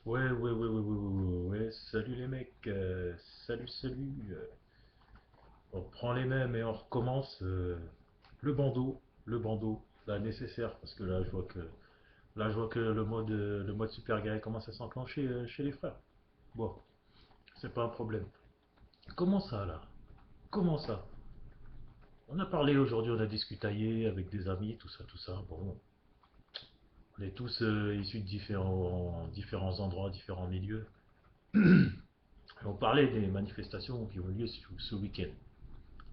Ouais. Salut les mecs, salut. On reprend les mêmes et on recommence. Le bandeau, le bandeau, là nécessaire parce que là je vois que le mode super guerrier commence à s'enclencher chez les frères. Bon, c'est pas un problème. Comment ça là? Comment ça? On a parlé aujourd'hui, on a discutaillé avec des amis, tout ça, tout ça. Bon, on est tous issus de différents endroits, différents milieux. On parlait des manifestations qui ont lieu ce week-end.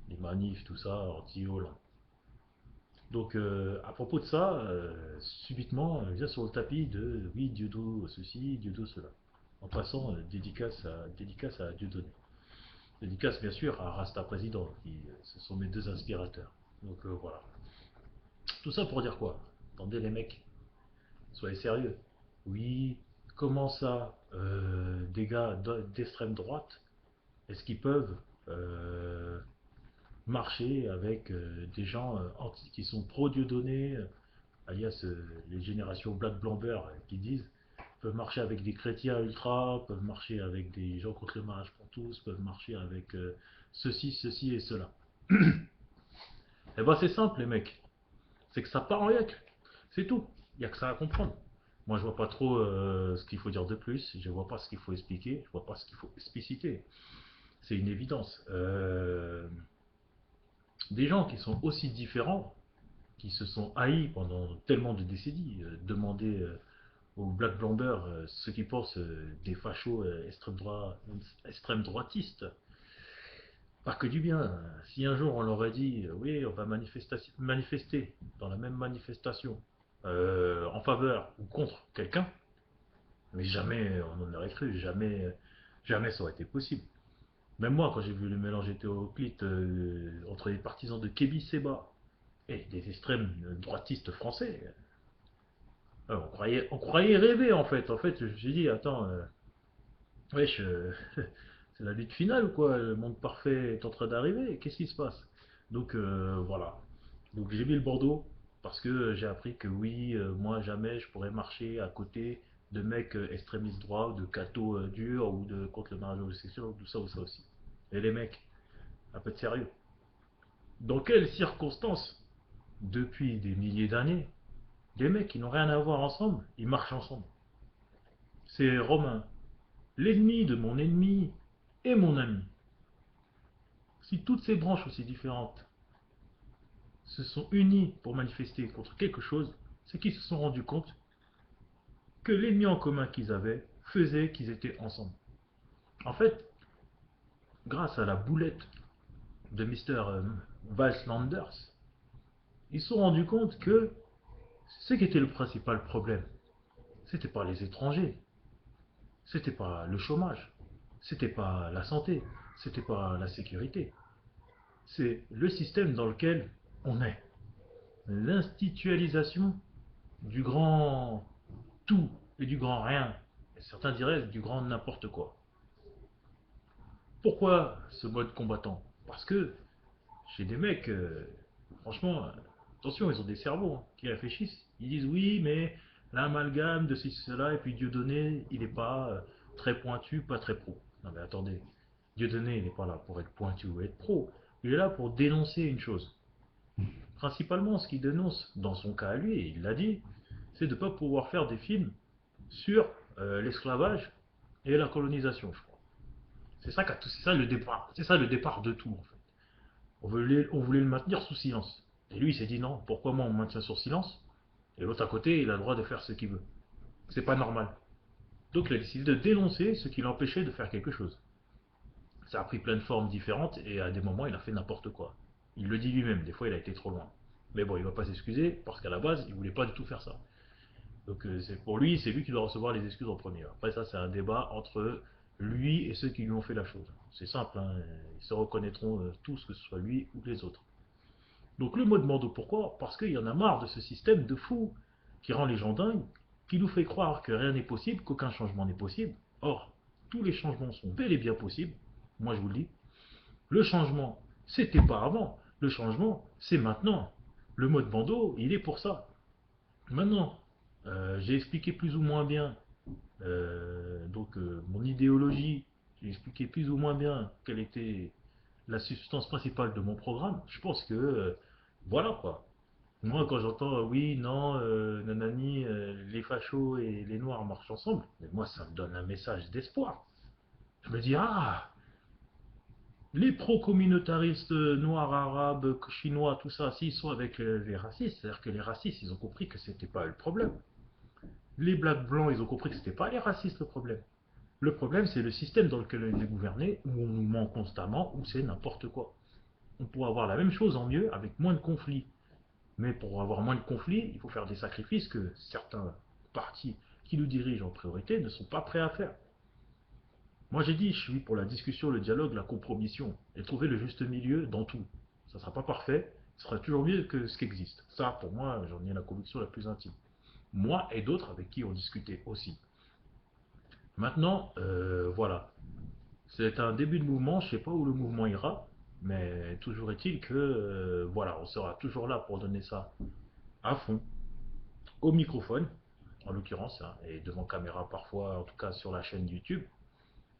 Les manifs, tout ça, anti-Hollande. Donc, à propos de ça, subitement, on vient sur le tapis de oui, Dieudo ceci, Dieudo cela. En passant, dédicace à Dieudonné. Dédicace, bien sûr, à Rasta Président, ce sont mes deux inspirateurs. Donc, voilà. Tout ça pour dire quoi? Attendez, les mecs, soyez sérieux. Oui, comment ça, des gars d'extrême droite, est-ce qu'ils peuvent euh, marcher avec des gens qui sont pro-Dieudonné, alias les générations Black Blamber qui disent peuvent marcher avec des chrétiens ultra, peuvent marcher avec des gens contre le mariage pour tous, peuvent marcher avec ceci et cela. Eh ben c'est simple les mecs, c'est que ça part en yac, c'est tout, il n'y a que ça à comprendre. Moi je vois pas trop ce qu'il faut dire de plus, je vois pas ce qu'il faut expliquer, je vois pas ce qu'il faut expliciter. C'est une évidence. Des gens qui sont aussi différents, qui se sont haïs pendant tellement de décennies, demander aux Black Blombers ce qu'ils pensent des fachos extrême droitistes. Pas que du bien. Si un jour on leur a dit oui, on va manifester dans la même manifestation en faveur ou contre quelqu'un, mais jamais on en aurait cru, jamais ça aurait été possible. Même moi, quand j'ai vu le mélange hétéroclite entre les partisans de Kébi Seba et des extrêmes droitistes français, on croyait rêver en fait. En fait, j'ai dit, attends, wesh, c'est la lutte finale ou quoi? Le monde parfait est en train d'arriver. Qu'est-ce qui se passe? Donc voilà. Donc j'ai mis le bandeau parce que j'ai appris que oui, moi jamais je pourrais marcher à côté de mecs extrémistes droits, ou de cathos durs ou de contre le mariage homosexuel ou tout ça ou ça aussi. Et les mecs, un peu de sérieux. Dans quelles circonstances, depuis des milliers d'années, des mecs qui n'ont rien à voir ensemble, ils marchent ensemble? C'est Romain, l'ennemi de mon ennemi est mon ami. Si toutes ces branches aussi différentes se sont unies pour manifester contre quelque chose, c'est qu'ils se sont rendus compte que l'ennemi en commun qu'ils avaient faisait qu'ils étaient ensemble. En fait, grâce à la boulette de Mr. Weisslanders, ils se sont rendus compte que ce qui était le principal problème, c'était pas les étrangers, c'était pas le chômage, c'était pas la santé, c'était pas la sécurité, c'est le système dans lequel on est. L'institutionnalisation du grand tout et du grand rien. Et certains diraient du grand n'importe quoi. Pourquoi ce mode combattant? Parce que chez des mecs, franchement, attention, ils ont des cerveaux qui réfléchissent. Ils disent oui, mais l'amalgame de ceci, cela, et puis Dieudonné, il n'est pas très pointu, pas très pro. Non mais attendez, Dieudonné, il n'est pas là pour être pointu ou être pro. Il est là pour dénoncer une chose. Principalement, ce qu'il dénonce, dans son cas à lui, et il l'a dit, c'est de ne pas pouvoir faire des films sur l'esclavage et la colonisation, je crois. C'est ça le départ. C'est ça le départ de tout, en fait. On voulait le maintenir sous silence. Et lui, il s'est dit non, pourquoi moi on me maintient sur silence? Et l'autre à côté, il a le droit de faire ce qu'il veut. C'est pas normal. Donc il a décidé de dénoncer ce qui l'empêchait de faire quelque chose. Ça a pris plein de formes différentes et à des moments, il a fait n'importe quoi. Il le dit lui-même, des fois, il a été trop loin. Mais bon, il va pas s'excuser parce qu'à la base, il voulait pas du tout faire ça. Donc pour lui, c'est lui qui doit recevoir les excuses en premier. Après ça, c'est un débat entre lui et ceux qui lui ont fait la chose. C'est simple, hein, ils se reconnaîtront tous, que ce soit lui ou les autres. Donc le mot de Mando, pourquoi? Parce qu'il y en a marre de ce système de fou qui rend les gens dingues, qui nous fait croire que rien n'est possible, qu'aucun changement n'est possible. Or, tous les changements sont bel et bien possibles. Moi, je vous le dis. Le changement, c'était pas avant. Le changement, c'est maintenant. Le mode bandeau, il est pour ça. Maintenant, j'ai expliqué plus ou moins bien Mon idéologie, j'ai expliqué plus ou moins bien quelle était la substance principale de mon programme. Je pense que, voilà quoi. Moi, quand j'entends oui, non, nanani, les fachos et les noirs marchent ensemble, mais moi, ça me donne un message d'espoir. Je me dis, ah, les pro-communautaristes noirs, arabes, chinois, tout ça, s'ils sont avec les racistes, c'est-à-dire que les racistes, ils ont compris que c'était pas eux le problème. Les blacks blancs, ils ont compris que c'était pas les racistes le problème. Le problème, c'est le système dans lequel on est gouverné, où on nous ment constamment, où c'est n'importe quoi. On pourrait avoir la même chose en mieux, avec moins de conflits. Mais pour avoir moins de conflits, il faut faire des sacrifices que certains partis qui nous dirigent en priorité ne sont pas prêts à faire. Moi j'ai dit, je suis pour la discussion, le dialogue, la compromission, et trouver le juste milieu dans tout. Ça ne sera pas parfait, ce sera toujours mieux que ce qui existe. Ça, pour moi, j'en ai la conviction la plus intime. Moi et d'autres avec qui on discutait aussi. Maintenant, voilà. C'est un début de mouvement, je ne sais pas où le mouvement ira, mais toujours est-il que, voilà, on sera toujours là pour donner ça à fond, au microphone, en l'occurrence, hein, et devant caméra parfois, en tout cas sur la chaîne YouTube.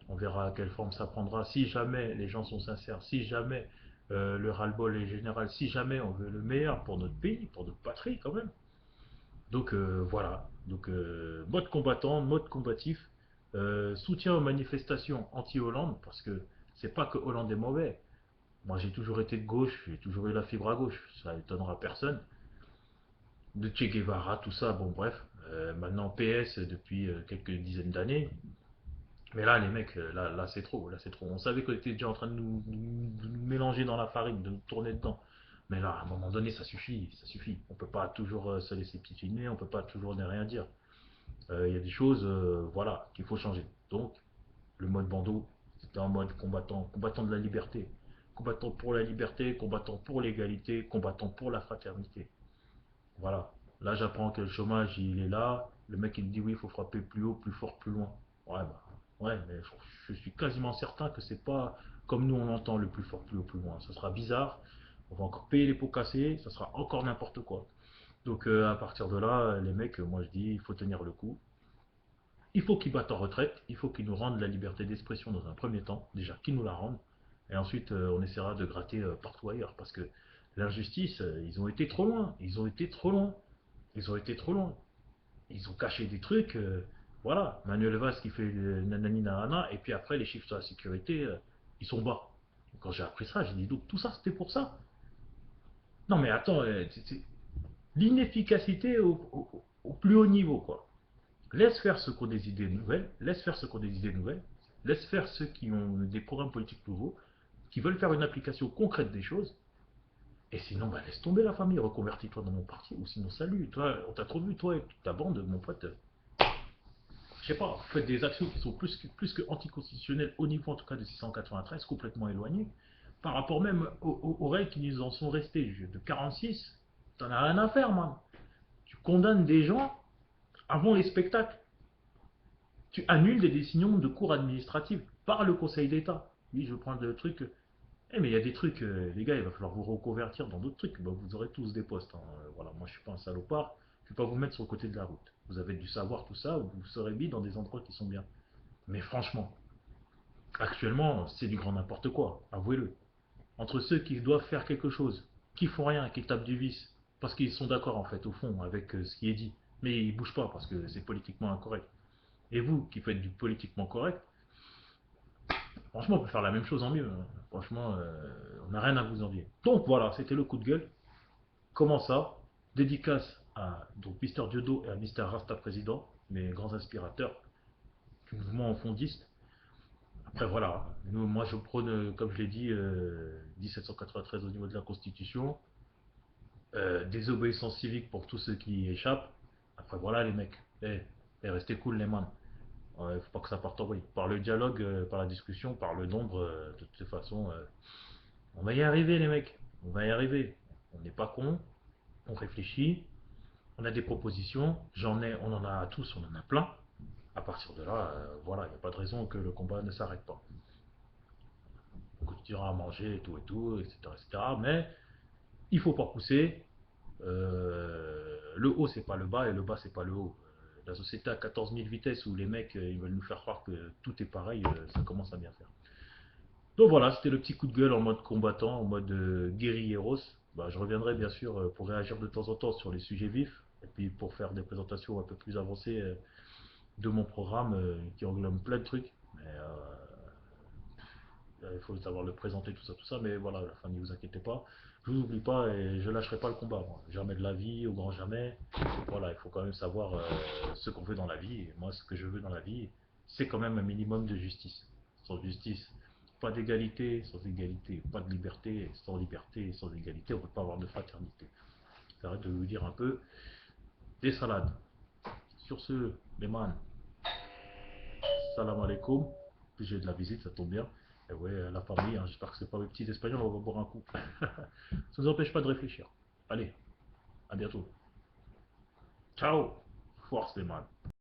On verra à quelle forme ça prendra. Si jamais les gens sont sincères, si jamais le ras-le-bol est général, si jamais on veut le meilleur pour notre pays, pour notre patrie quand même. Voilà. Mode combattant, mode combatif, soutien aux manifestations anti-Hollande, parce que c'est pas que Hollande est mauvais. Moi j'ai toujours été de gauche, j'ai toujours eu la fibre à gauche, ça étonnera personne. De Che Guevara, tout ça, bon bref. Maintenant PS depuis quelques dizaines d'années, mais là, les mecs, là c'est trop, là c'est trop. On savait qu'on était déjà en train de nous mélanger dans la farine, de nous tourner dedans. Mais là, à un moment donné, ça suffit, ça suffit. On peut pas toujours se laisser piétiner, on peut pas toujours ne rien dire. Il y a des choses, voilà, qu'il faut changer. Donc, le mode bandeau, c'était un mode combattant, combattant de la liberté. Combattant pour la liberté, combattant pour l'égalité, combattant pour la fraternité. Voilà. Là, j'apprends que le chômage, il est là. Le mec, il me dit oui, il faut frapper plus haut, plus fort, plus loin. Ouais, bah, ouais, mais je suis quasiment certain que c'est pas comme nous on entend le plus fort, plus haut, plus loin. Ça sera bizarre. On va encore payer les pots cassés. Ça sera encore n'importe quoi. À partir de là, les mecs, moi je dis, il faut tenir le coup. Il faut qu'ils battent en retraite. Il faut qu'ils nous rendent la liberté d'expression dans un premier temps. Déjà, qu'ils nous la rendent. Et ensuite, on essaiera de gratter partout ailleurs. Parce que l'injustice, ils ont été trop loin. Ils ont été trop loin. Ils ont été trop loin. Ils ont caché des trucs. Voilà, Manuel Valls qui fait le nanani nanana, et puis après les chiffres de la sécurité, ils sont bas. Quand j'ai appris ça, j'ai dit donc tout ça c'était pour ça. Non mais attends, l'inefficacité au plus haut niveau quoi. Laisse faire ceux qui ont des idées nouvelles, laisse faire ceux qui ont des idées nouvelles, laisse faire ceux qui ont des programmes politiques nouveaux, qui veulent faire une application concrète des choses. Et sinon, bah, laisse tomber la famille, reconvertis-toi dans mon parti, ou sinon salut, toi, on t'a trop vu, toi et toute ta bande, mon pote, je sais pas, vous faites des actions qui sont plus que anticonstitutionnelles au niveau en tout cas de 693, complètement éloignées, par rapport même aux règles qui nous en sont restées de 46, t'en as rien à faire, man. Tu condamnes des gens avant les spectacles. Tu annules des décisions de cour administrative par le Conseil d'État. Oui, je prends le truc. Mais il y a des trucs, les gars, il va falloir vous reconvertir dans d'autres trucs. Bah, vous aurez tous des postes, hein. Voilà, moi je suis pas un salopard. Je ne vais pas vous mettre sur le côté de la route. Vous avez du savoir, tout ça, vous serez mis dans des endroits qui sont bien. Mais franchement, actuellement, c'est du grand n'importe quoi, avouez-le. Entre ceux qui doivent faire quelque chose, qui font rien, qui tapent du vice, parce qu'ils sont d'accord en fait, au fond, avec ce qui est dit, mais ils bougent pas parce que c'est politiquement incorrect. Et vous, qui faites du politiquement correct, franchement, on peut faire la même chose en mieux, hein. Franchement, on n'a rien à vous envier. Donc voilà, c'était le coup de gueule. Comment ça? Dédicace à donc Mister Diodo et à Mister Rasta Président, mes grands inspirateurs du mouvement fondiste. Après voilà, moi je prône, comme je l'ai dit, 1793 au niveau de la Constitution, désobéissance civique pour tous ceux qui y échappent. Après voilà les mecs, restez cool les man. Ouais, faut pas que ça parte en vrille. Par le dialogue, par la discussion, par le nombre, de toute façon, on va y arriver les mecs. On va y arriver. On n'est pas con, on réfléchit, on a des propositions, on en a tous, on en a plein. À partir de là, voilà, il n'y a pas de raison que le combat ne s'arrête pas. On continuera à manger et tout, etc., etc. Mais il faut pas pousser. Le haut, c'est pas le bas, et le bas, c'est pas le haut. la société à 14 000 vitesses où les mecs ils veulent nous faire croire que tout est pareil, ça commence à bien faire. Donc voilà, c'était le petit coup de gueule en mode combattant, en mode guerrilleros. Bah, je reviendrai bien sûr pour réagir de temps en temps sur les sujets vifs, et puis pour faire des présentations un peu plus avancées de mon programme qui englobe plein de trucs. Mais il faut savoir le présenter, tout ça. Mais voilà, la famille, vous inquiétez pas. Je vous oublie pas et je lâcherai pas le combat. Moi. Jamais de la vie, au grand jamais. Voilà, il faut quand même savoir ce qu'on veut dans la vie. Et moi, ce que je veux dans la vie, c'est quand même un minimum de justice. Sans justice, pas d'égalité. Sans égalité, pas de liberté. Sans liberté, sans égalité, on ne peut pas avoir de fraternité. J'arrête de vous dire un peu des salades. Sur ce, les man, salam alaikum. Puis j'ai de la visite, ça tombe bien. Et ouais, la famille, hein, j'espère que c'est pas mes petits espagnols, on va boire un coup. Ça ne nous empêche pas de réfléchir. Allez, à bientôt. Ciao. Force les man.